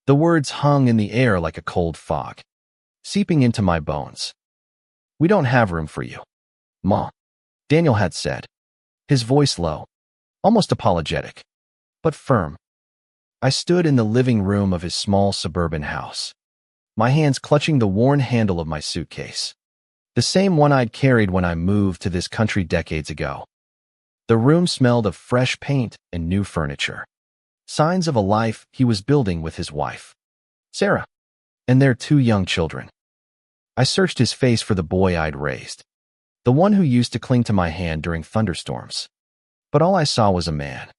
The words hung in the air like a cold fog, seeping into my bones. "We don't have room for you, Ma," Daniel had said, his voice low, almost apologetic, but firm. I stood in the living room of his small suburban house, my hands clutching the worn handle of my suitcase, the same one I'd carried when I moved to this country decades ago. The room smelled of fresh paint and new furniture, signs of a life he was building with his wife, Sarah, and their 2 young children. I searched his face for the boy I'd raised, the one who used to cling to my hand during thunderstorms. But all I saw was a man,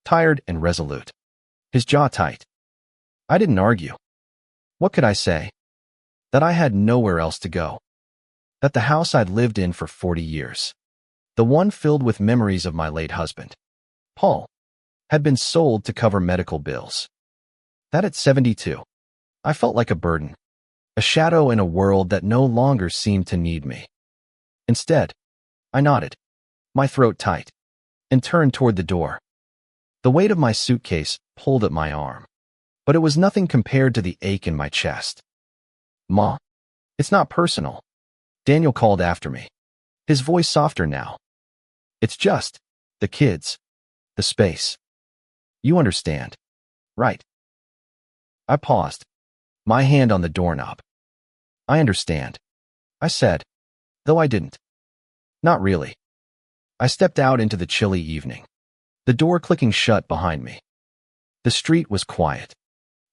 tired and resolute, his jaw tight. I didn't argue. What could I say? That I had nowhere else to go. That the house I'd lived in for 40 years, the one filled with memories of my late husband, Paul, had been sold to cover medical bills. That at 72, I felt like a burden, a shadow in a world that no longer seemed to need me. Instead, I nodded, my throat tight, and turned toward the door. The weight of my suitcase pulled at my arm, but it was nothing compared to the ache in my chest. "Ma, it's not personal," Daniel called after me, his voice softer now. "It's just the kids, the space. You understand, right?" I paused, my hand on the doorknob. "I understand," I said, though I didn't. Not really. I stepped out into the chilly evening, the door clicking shut behind me. The street was quiet,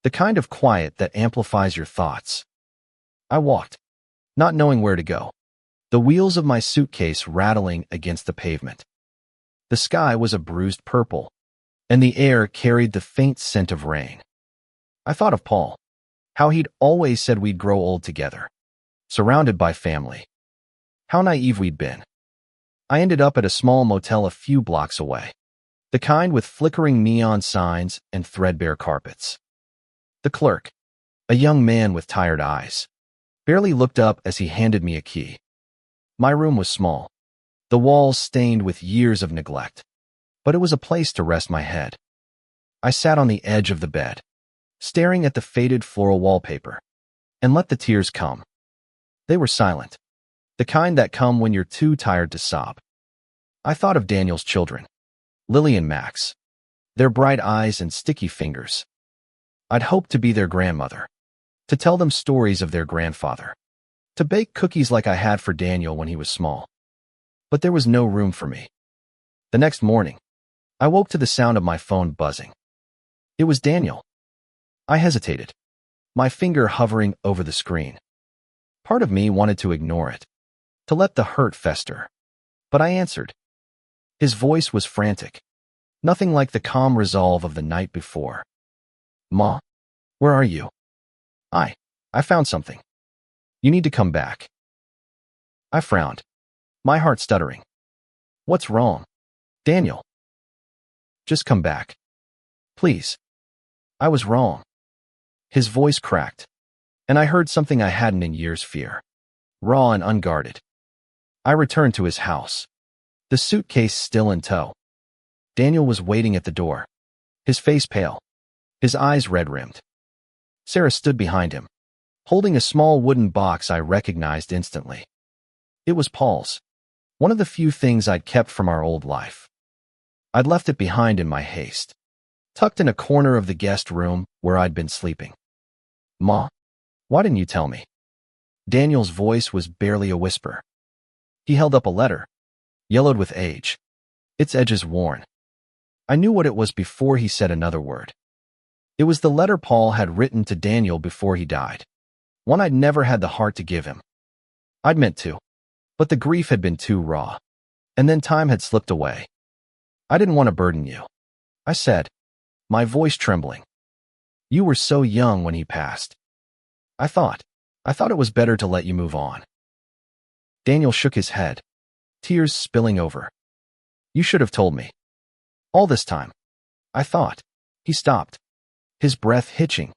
the kind of quiet that amplifies your thoughts. I walked, not knowing where to go, the wheels of my suitcase rattling against the pavement. The sky was a bruised purple, and the air carried the faint scent of rain. I thought of Paul, how he'd always said we'd grow old together, surrounded by family. How naive we'd been. I ended up at a small motel a few blocks away, the kind with flickering neon signs and threadbare carpets. The clerk, a young man with tired eyes, barely looked up as he handed me a key. My room was small, the walls stained with years of neglect, but it was a place to rest my head. I sat on the edge of the bed, staring at the faded floral wallpaper, and let the tears come. They were silent, the kind that come when you're too tired to sob. I thought of Daniel's children, Lily and Max, their bright eyes and sticky fingers. I'd hoped to be their grandmother, to tell them stories of their grandfather, to bake cookies like I had for Daniel when he was small. But there was no room for me. The next morning, I woke to the sound of my phone buzzing. It was Daniel. I hesitated, my finger hovering over the screen. Part of me wanted to ignore it, to let the hurt fester. But I answered. His voice was frantic, nothing like the calm resolve of the night before. "Ma, where are you?" I found something. You need to come back." I frowned, my heart stuttering. "What's wrong, Daniel?" "Just come back. Please." I was wrong. His voice cracked, and I heard something I hadn't in years fear, raw and unguarded. I returned to his house, the suitcase still in tow. Daniel was waiting at the door, his face pale, his eyes red-rimmed. Sarah stood behind him, holding a small wooden box I recognized instantly. It was Paul's, one of the few things I'd kept from our old life. I'd left it behind in my haste, tucked in a corner of the guest room where I'd been sleeping. "Ma, why didn't you tell me?" Daniel's voice was barely a whisper. He held up a letter, yellowed with age, its edges worn. I knew what it was before he said another word. It was the letter Paul had written to Daniel before he died, one I'd never had the heart to give him. I'd meant to, but the grief had been too raw, and then time had slipped away. "I didn't want to burden you," I said, my voice trembling. "You were so young when he passed. I thought it was better to let you move on." Daniel shook his head, tears spilling over. "You should have told me. All this time, I thought." He stopped, his breath hitching.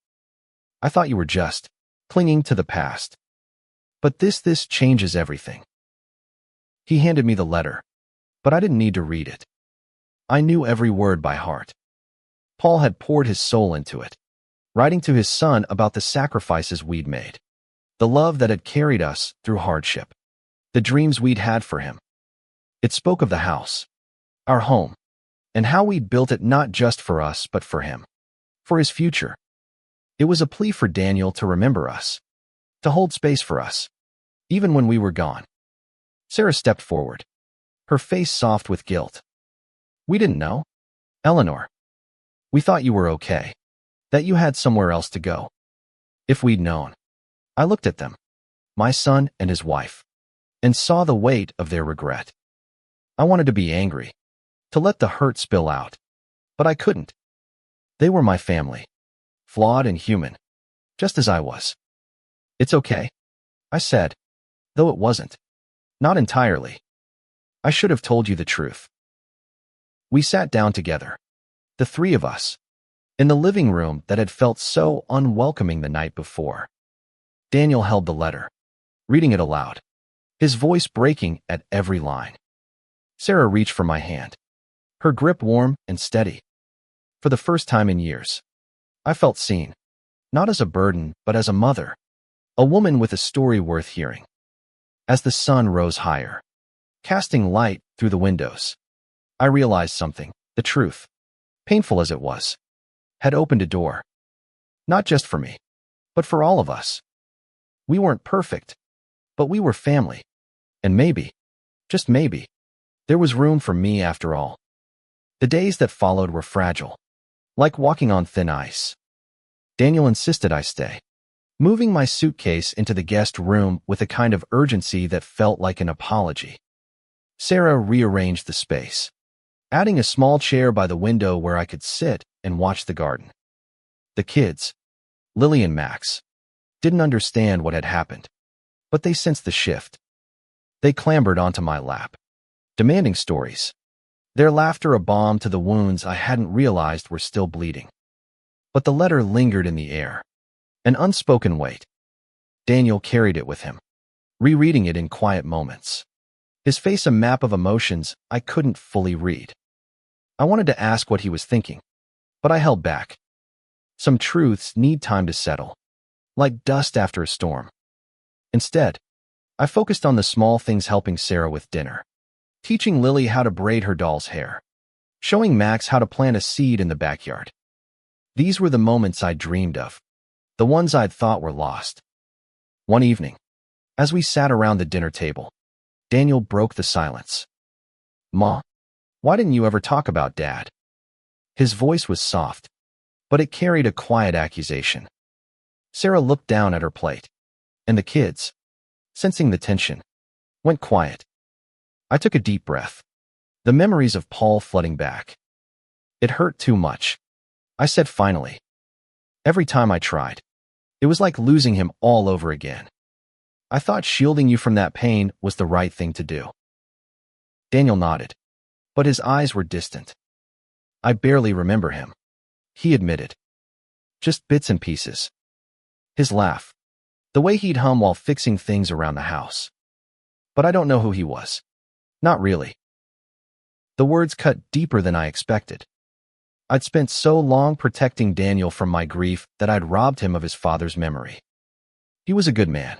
"I thought you were just clinging to the past. But this changes everything." He handed me the letter, but I didn't need to read it. I knew every word by heart. Paul had poured his soul into it, writing to his son about the sacrifices we'd made, the love that had carried us through hardship, the dreams we'd had for him. It spoke of the house, our home, and how we'd built it not just for us but for him, for his future. It was a plea for Daniel to remember us, to hold space for us, even when we were gone. Sarah stepped forward, her face soft with guilt. We didn't know, Eleanor. We thought you were okay, that you had somewhere else to go. If we'd known. I looked at them, my son and his wife, and saw the weight of their regret. I wanted to be angry, to let the hurt spill out, but I couldn't. They were my family, flawed and human, just as I was. It's okay, I said, though it wasn't. Not entirely. I should have told you the truth. We sat down together, the three of us, in the living room that had felt so unwelcoming the night before. Daniel held the letter, reading it aloud, his voice breaking at every line. Sarah reached for my hand, her grip warm and steady. For the first time in years, I felt seen, not as a burden, but as a mother, a woman with a story worth hearing. As the sun rose higher, casting light through the windows, I realized something, the truth, painful as it was, had opened a door. Not just for me, but for all of us. We weren't perfect, but we were family. And maybe, just maybe, there was room for me after all. The days that followed were fragile, like walking on thin ice. Daniel insisted I stay, moving my suitcase into the guest room with a kind of urgency that felt like an apology. Sarah rearranged the space, adding a small chair by the window where I could sit and watch the garden. The kids, Lily and Max, didn't understand what had happened, but they sensed the shift. They clambered onto my lap, demanding stories, their laughter a balm to the wounds I hadn't realized were still bleeding. But the letter lingered in the air, an unspoken weight. Daniel carried it with him, rereading it in quiet moments, his face a map of emotions I couldn't fully read. I wanted to ask what he was thinking, but I held back. Some truths need time to settle, like dust after a storm. Instead, I focused on the small things, helping Sarah with dinner, teaching Lily how to braid her doll's hair, showing Max how to plant a seed in the backyard. These were the moments I dreamed of, the ones I'd thought were lost. One evening, as we sat around the dinner table, Daniel broke the silence. "Ma, why didn't you ever talk about Dad?" His voice was soft, but it carried a quiet accusation. Sarah looked down at her plate, and the kids, sensing the tension, went quiet. I took a deep breath, the memories of Paul flooding back. It hurt too much, I said finally. Every time I tried, it was like losing him all over again. I thought shielding you from that pain was the right thing to do. Daniel nodded, but his eyes were distant. I barely remember him, he admitted. Just bits and pieces. His laugh, the way he'd hum while fixing things around the house. But I don't know who he was. Not really. The words cut deeper than I expected. I'd spent so long protecting Daniel from my grief that I'd robbed him of his father's memory. He was a good man,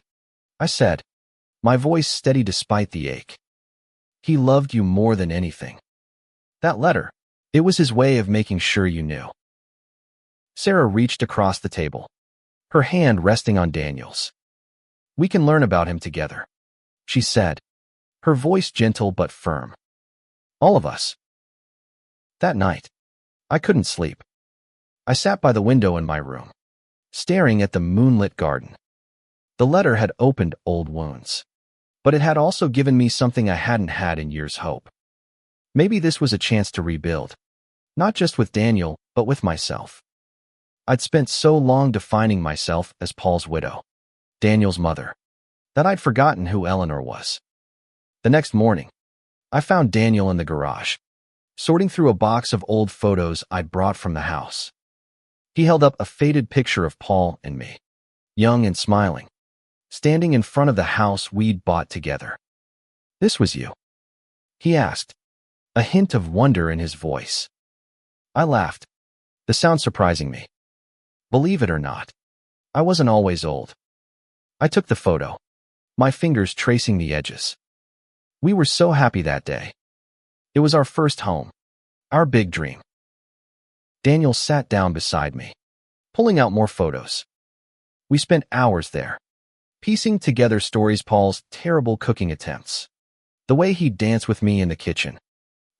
I said, my voice steady despite the ache. He loved you more than anything. That letter, it was his way of making sure you knew. Sarah reached across the table, her hand resting on Daniel's. "We can learn about him together," she said, her voice gentle but firm. "All of us." That night, I couldn't sleep. I sat by the window in my room, staring at the moonlit garden. The letter had opened old wounds, but it had also given me something I hadn't had in years: hope. Maybe this was a chance to rebuild, not just with Daniel, but with myself. I'd spent so long defining myself as Paul's widow, Daniel's mother, that I'd forgotten who Eleanor was. The next morning, I found Daniel in the garage, sorting through a box of old photos I'd brought from the house. He held up a faded picture of Paul and me, young and smiling, standing in front of the house we'd bought together. "This was you?" he asked, a hint of wonder in his voice. I laughed, the sound surprising me. Believe it or not, I wasn't always old. I took the photo, my fingers tracing the edges. We were so happy that day. It was our first home, our big dream. Daniel sat down beside me, pulling out more photos. We spent hours there, piecing together stories, Paul's terrible cooking attempts, the way he'd dance with me in the kitchen,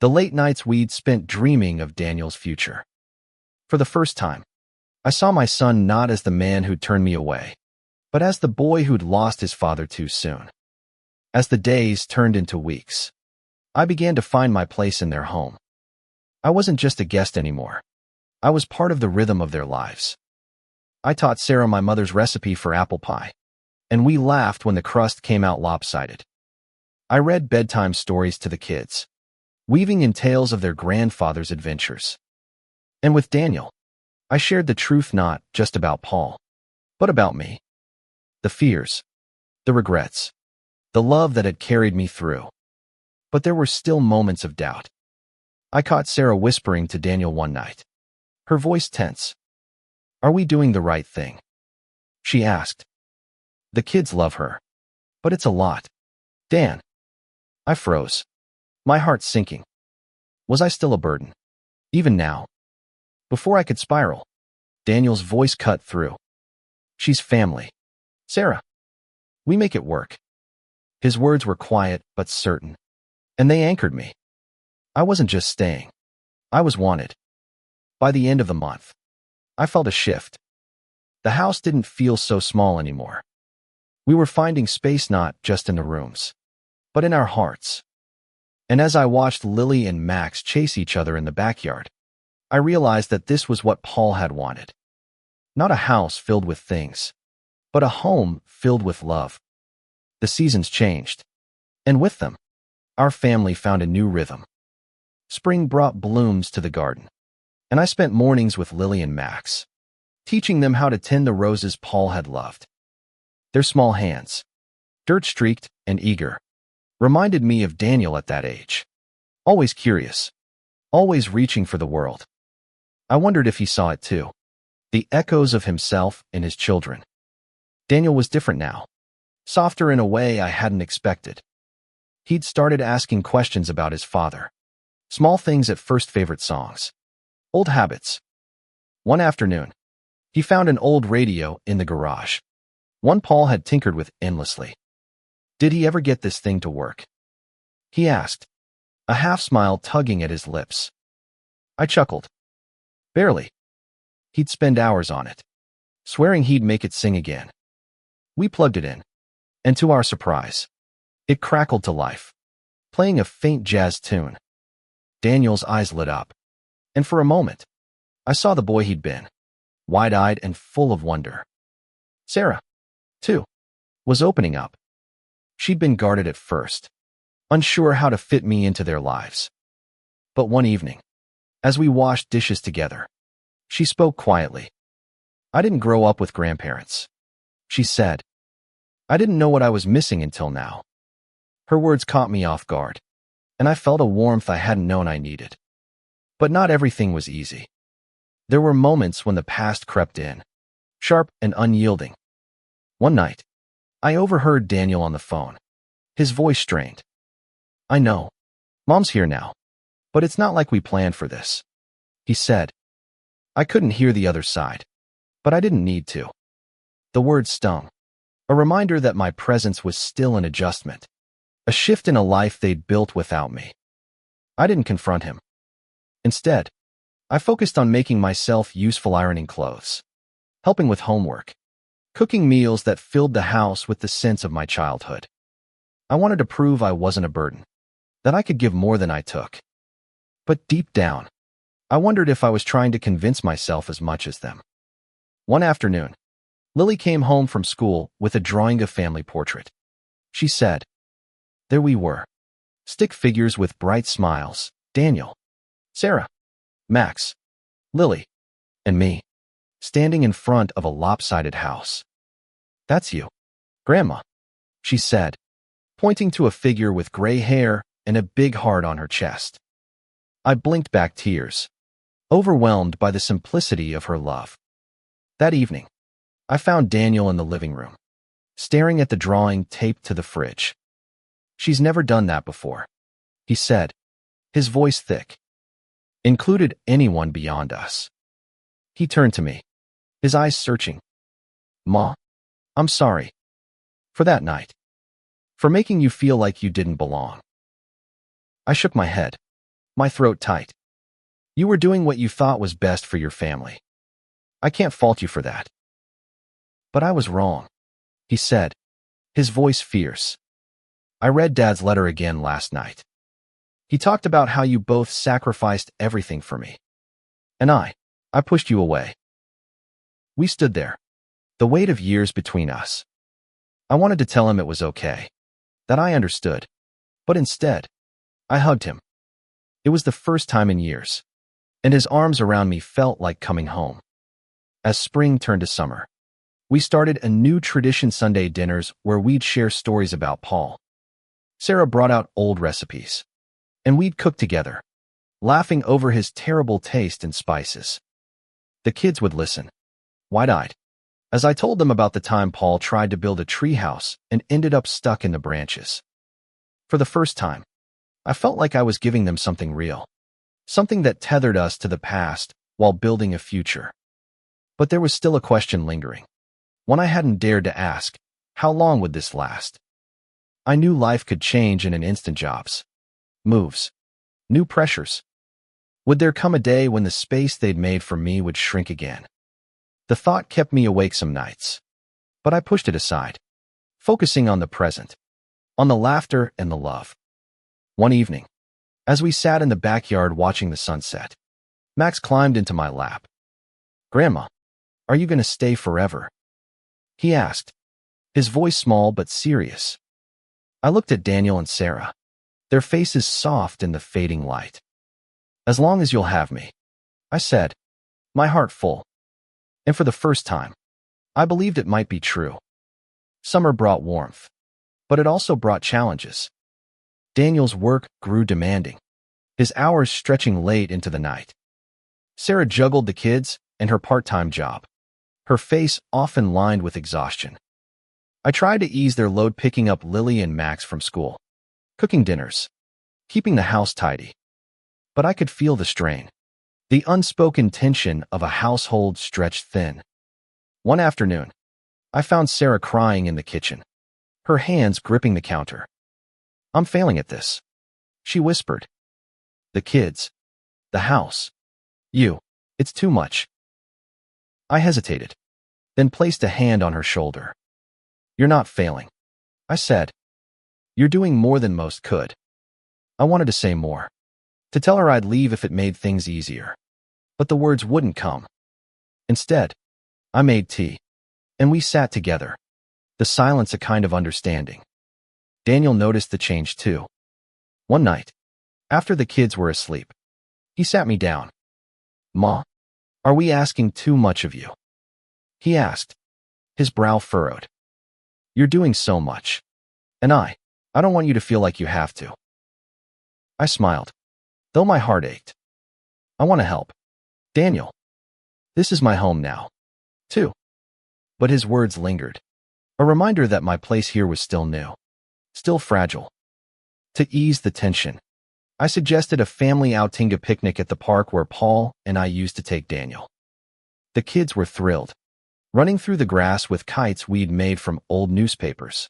the late nights we'd spent dreaming of Daniel's future. For the first time, I saw my son not as the man who'd turned me away, but as the boy who'd lost his father too soon. As the days turned into weeks, I began to find my place in their home. I wasn't just a guest anymore. I was part of the rhythm of their lives. I taught Sarah my mother's recipe for apple pie, and we laughed when the crust came out lopsided. I read bedtime stories to the kids, weaving in tales of their grandfather's adventures. And with Daniel, I shared the truth not just about Paul, but about me. The fears, the regrets, the love that had carried me through. But there were still moments of doubt. I caught Sarah whispering to Daniel one night, her voice tense. "Are we doing the right thing?" She asked. "The kids love her, but it's a lot, Dan." I froze, my heart sinking. Was I still a burden? Even now? Before I could spiral, Daniel's voice cut through. "She's family, Sarah. We make it work." His words were quiet but certain, and they anchored me. I wasn't just staying. I was wanted. By the end of the month, I felt a shift. The house didn't feel so small anymore. We were finding space not just in the rooms, but in our hearts. And as I watched Lily and Max chase each other in the backyard, I realized that this was what Paul had wanted. Not a house filled with things, but a home filled with love. The seasons changed, and with them, our family found a new rhythm. Spring brought blooms to the garden, and I spent mornings with Lily and Max, teaching them how to tend the roses Paul had loved. Their small hands, dirt-streaked and eager, reminded me of Daniel at that age. Always curious, always reaching for the world. I wondered if he saw it too, the echoes of himself in his children. Daniel was different now, softer in a way I hadn't expected. He'd started asking questions about his father, small things at first, favorite songs, old habits. One afternoon, he found an old radio in the garage, one Paul had tinkered with endlessly. "Did he ever get this thing to work?" he asked, a half-smile tugging at his lips. I chuckled. "Barely. He'd spend hours on it, swearing he'd make it sing again." We plugged it in, and to our surprise, it crackled to life, playing a faint jazz tune. Daniel's eyes lit up, and for a moment, I saw the boy he'd been, wide-eyed and full of wonder. Sarah, too, was opening up. She'd been guarded at first, unsure how to fit me into their lives. But one evening, as we washed dishes together, she spoke quietly. "I didn't grow up with grandparents," she said. "I didn't know what I was missing until now." Her words caught me off guard, and I felt a warmth I hadn't known I needed. But not everything was easy. There were moments when the past crept in, sharp and unyielding. One night, I overheard Daniel on the phone, his voice strained. "I know, Mom's here now, but it's not like we planned for this," he said. I couldn't hear the other side, but I didn't need to. The words stung, a reminder that my presence was still an adjustment, a shift in a life they'd built without me. I didn't confront him. Instead, I focused on making myself useful, ironing clothes, helping with homework, cooking meals that filled the house with the sense of my childhood. I wanted to prove I wasn't a burden, that I could give more than I took. But deep down, I wondered if I was trying to convince myself as much as them. One afternoon, Lily came home from school with a drawing of family portrait. She said, there we were, stick figures with bright smiles, Daniel, Sarah, Max, Lily, and me, standing in front of a lopsided house. "That's you, Grandma," she said, pointing to a figure with gray hair and a big heart on her chest. I blinked back tears, overwhelmed by the simplicity of her love. That evening, I found Daniel in the living room, staring at the drawing taped to the fridge. "She's never done that before," he said, his voice thick. "Included anyone beyond us." He turned to me, his eyes searching. "Ma, I'm sorry. For that night. For making you feel like you didn't belong." I shook my head, my throat tight. "You were doing what you thought was best for your family. I can't fault you for that." "But I was wrong," he said, his voice fierce. "I read Dad's letter again last night. He talked about how you both sacrificed everything for me. And I pushed you away." We stood there, the weight of years between us. I wanted to tell him it was okay, that I understood. But instead, I hugged him. It was the first time in years, and his arms around me felt like coming home. As spring turned to summer, we started a new tradition: Sunday dinners where we'd share stories about Paul. Sarah brought out old recipes, and we'd cook together, laughing over his terrible taste and spices. The kids would listen, wide-eyed, as I told them about the time Paul tried to build a treehouse and ended up stuck in the branches. For the first time, I felt like I was giving them something real, something that tethered us to the past while building a future. But there was still a question lingering, one I hadn't dared to ask: how long would this last? I knew life could change in an instant: jobs, moves, new pressures. Would there come a day when the space they'd made for me would shrink again? The thought kept me awake some nights, but I pushed it aside, focusing on the present, on the laughter and the love. One evening, as we sat in the backyard watching the sunset, Max climbed into my lap. "Grandma, are you going to stay forever?" he asked, his voice small but serious. I looked at Daniel and Sarah, their faces soft in the fading light. "As long as you'll have me," I said, my heart full. And for the first time, I believed it might be true. Summer brought warmth, but it also brought challenges. Daniel's work grew demanding, his hours stretching late into the night. Sarah juggled the kids and her part-time job, her face often lined with exhaustion. I tried to ease their load, picking up Lily and Max from school, cooking dinners, keeping the house tidy. But I could feel the strain, the unspoken tension of a household stretched thin. One afternoon, I found Sarah crying in the kitchen, her hands gripping the counter. "I'm failing at this," she whispered. "The kids, the house, you, it's too much." I hesitated, then placed a hand on her shoulder. "You're not failing," I said. "You're doing more than most could." I wanted to say more, to tell her I'd leave if it made things easier, but the words wouldn't come. Instead, I made tea, and we sat together, the silence a kind of understanding. Daniel noticed the change too. One night, after the kids were asleep, he sat me down. "Ma, are we asking too much of you?" he asked, his brow furrowed. "You're doing so much, and I don't want you to feel like you have to." I smiled, though my heart ached. "I want to help. Daniel, this is my home now, too." But his words lingered, a reminder that my place here was still new, still fragile. To ease the tension, I suggested a family outing, a picnic at the park where Paul and I used to take Daniel. The kids were thrilled, running through the grass with kites we'd made from old newspapers.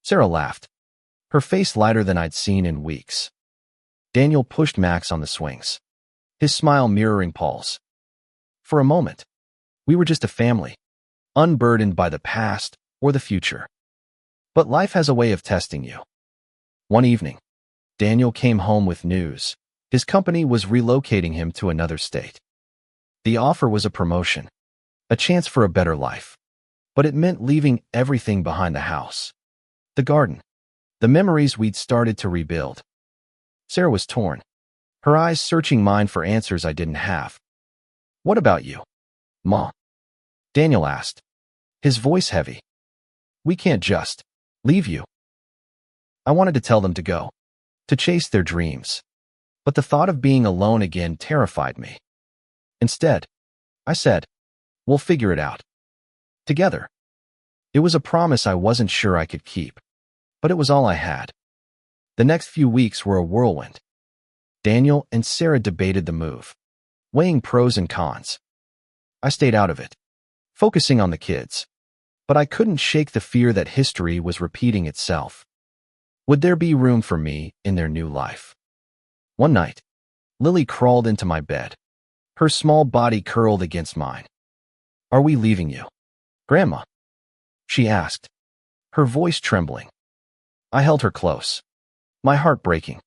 Sarah laughed, her face lighter than I'd seen in weeks. Daniel pushed Max on the swings, his smile mirroring Paul's. For a moment, we were just a family, unburdened by the past or the future. But life has a way of testing you. One evening, Daniel came home with news. His company was relocating him to another state. The offer was a promotion, a chance for a better life. But it meant leaving everything behind: the house, the garden, the memories we'd started to rebuild. Sarah was torn, her eyes searching mine for answers I didn't have. "What about you, Ma?" Daniel asked, his voice heavy. "We can't just leave you." I wanted to tell them to go, to chase their dreams, but the thought of being alone again terrified me. Instead, I said, We'll figure it out. Together. It was a promise I wasn't sure I could keep, but it was all I had. The next few weeks were a whirlwind. Daniel and Sarah debated the move, weighing pros and cons. I stayed out of it, focusing on the kids, but I couldn't shake the fear that history was repeating itself. Would there be room for me in their new life? One night, Lily crawled into my bed, her small body curled against mine. "Are we leaving you, Grandma?" she asked, her voice trembling. I held her close, my heart breaking.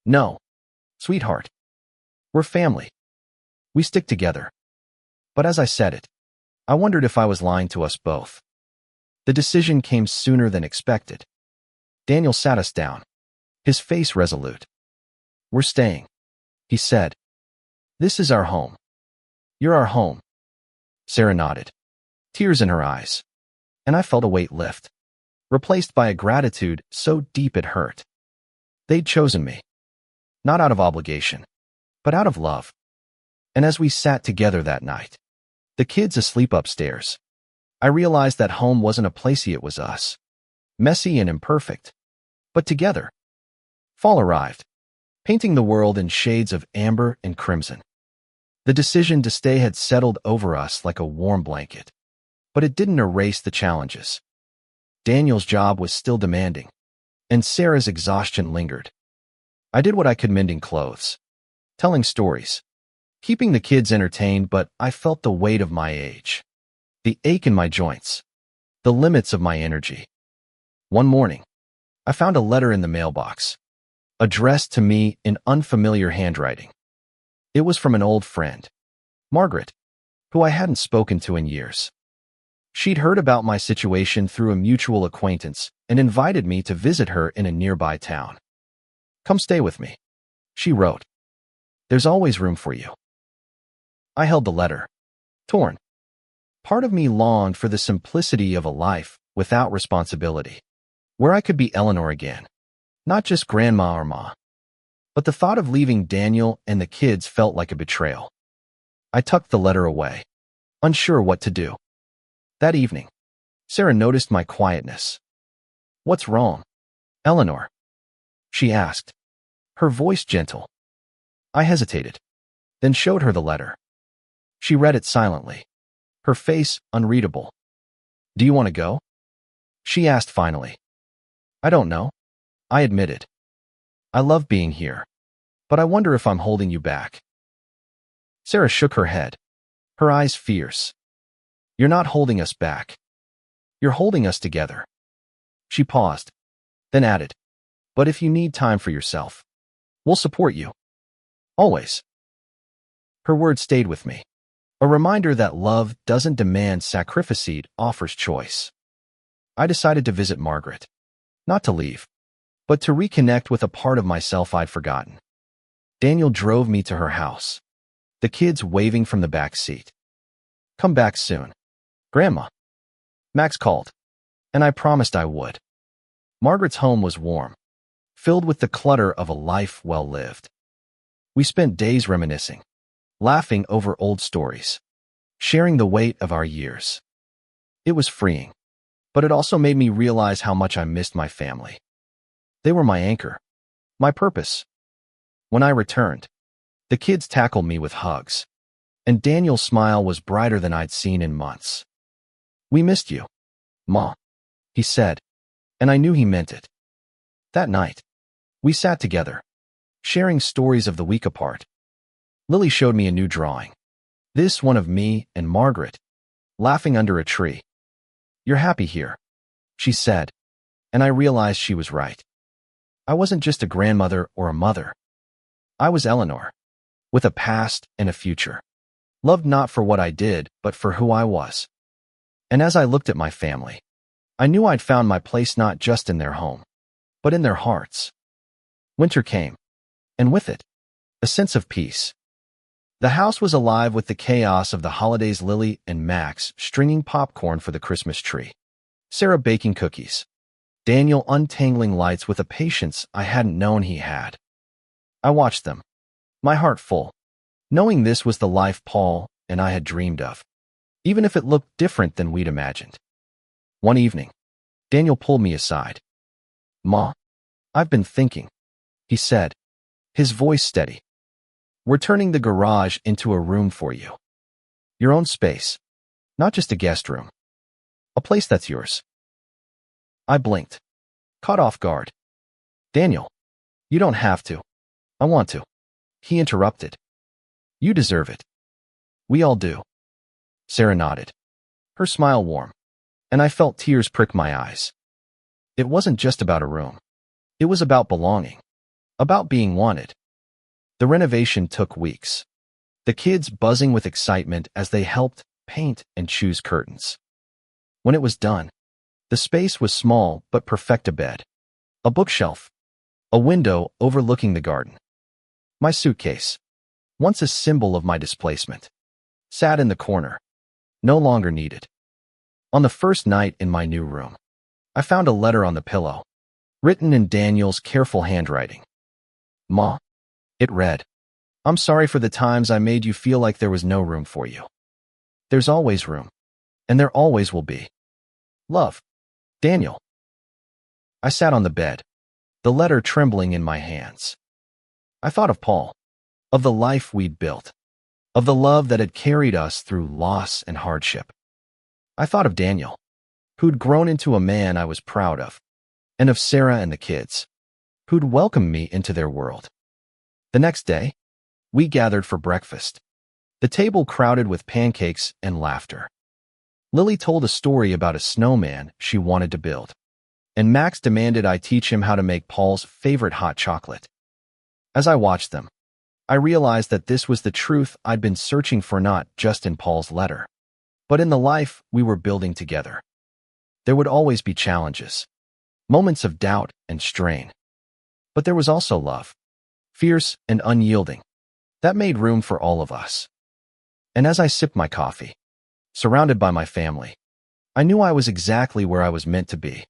"No, sweetheart. We're family. We stick together." But as I said it, I wondered if I was lying to us both. The decision came sooner than expected. Daniel sat us down, his face resolute. "We're staying," he said. "This is our home. You're our home." Sarah nodded, tears in her eyes, and I felt a weight lift, replaced by a gratitude so deep it hurt. They'd chosen me, not out of obligation, but out of love. And as we sat together that night, the kids asleep upstairs, I realized that home wasn't a placey, it was us. Messy and imperfect, but together. Fall arrived, painting the world in shades of amber and crimson. The decision to stay had settled over us like a warm blanket, but it didn't erase the challenges. Daniel's job was still demanding, and Sarah's exhaustion lingered. I did what I could, mending clothes, telling stories, keeping the kids entertained, but I felt the weight of my age, the ache in my joints, the limits of my energy. One morning, I found a letter in the mailbox, addressed to me in unfamiliar handwriting. It was from an old friend, Margaret, who I hadn't spoken to in years. She'd heard about my situation through a mutual acquaintance and invited me to visit her in a nearby town. "Come stay with me," she wrote. "There's always room for you." I held the letter, torn. Part of me longed for the simplicity of a life without responsibility, where I could be Eleanor again, not just Grandma or Ma. But the thought of leaving Daniel and the kids felt like a betrayal. I tucked the letter away, unsure what to do. That evening, Sarah noticed my quietness. "What's wrong, Eleanor?" she asked, her voice gentle. I hesitated, then showed her the letter. She read it silently, her face unreadable. "Do you want to go?" she asked finally. "I don't know," I admitted. "I love being here, but I wonder if I'm holding you back." Sarah shook her head, her eyes fierce. "You're not holding us back. You're holding us together." She paused, then added, "But if you need time for yourself, we'll support you. Always." Her words stayed with me, a reminder that love doesn't demand sacrifice, it offers choice. I decided to visit Margaret, not to leave, but to reconnect with a part of myself I'd forgotten. Daniel drove me to her house, the kids waving from the back seat. "Come back soon, Grandma," Max called, and I promised I would. Margaret's home was warm, filled with the clutter of a life well lived. We spent days reminiscing, laughing over old stories, sharing the weight of our years. It was freeing, but it also made me realize how much I missed my family. They were my anchor, my purpose. When I returned, the kids tackled me with hugs, and Daniel's smile was brighter than I'd seen in months. "We missed you, Ma," he said, and I knew he meant it. That night, we sat together, sharing stories of the week apart. Lily showed me a new drawing, this one of me and Margaret, laughing under a tree. "You're happy here," she said, and I realized she was right. I wasn't just a grandmother or a mother. I was Eleanor, with a past and a future, loved not for what I did, but for who I was. And as I looked at my family, I knew I'd found my place not just in their home, but in their hearts. Winter came, and with it, a sense of peace. The house was alive with the chaos of the holidays, Lily and Max stringing popcorn for the Christmas tree, Sarah baking cookies, Daniel untangling lights with a patience I hadn't known he had. I watched them, my heart full, knowing this was the life Paul and I had dreamed of. even if it looked different than we'd imagined. One evening, Daniel pulled me aside. "Ma, I've been thinking," he said, his voice steady. "We're turning the garage into a room for you. Your own space, not just a guest room. A place that's yours." I blinked, caught off guard. "Daniel, you don't have to. I want to," he interrupted. "You deserve it. We all do." Sarah nodded, her smile warm, and I felt tears prick my eyes. It wasn't just about a room. It was about belonging, about being wanted. The renovation took weeks, the kids buzzing with excitement as they helped paint and choose curtains. When it was done, the space was small but perfect: a bed, a bookshelf, a window overlooking the garden. My suitcase, once a symbol of my displacement, sat in the corner, no longer needed. On the first night in my new room, I found a letter on the pillow, written in Daniel's careful handwriting. "Ma," it read, "I'm sorry for the times I made you feel like there was no room for you. There's always room, and there always will be. Love, Daniel." I sat on the bed, the letter trembling in my hands. I thought of Paul, of the life we'd built, of the love that had carried us through loss and hardship. I thought of Daniel, who'd grown into a man I was proud of, and of Sarah and the kids, who'd welcomed me into their world. The next day, we gathered for breakfast, the table crowded with pancakes and laughter. Lily told a story about a snowman she wanted to build, and Max demanded I teach him how to make Paul's favorite hot chocolate. As I watched them, I realized that this was the truth I'd been searching for, not just in Paul's letter, but in the life we were building together. There would always be challenges, moments of doubt and strain. But there was also love, fierce and unyielding, that made room for all of us. And as I sipped my coffee, surrounded by my family, I knew I was exactly where I was meant to be.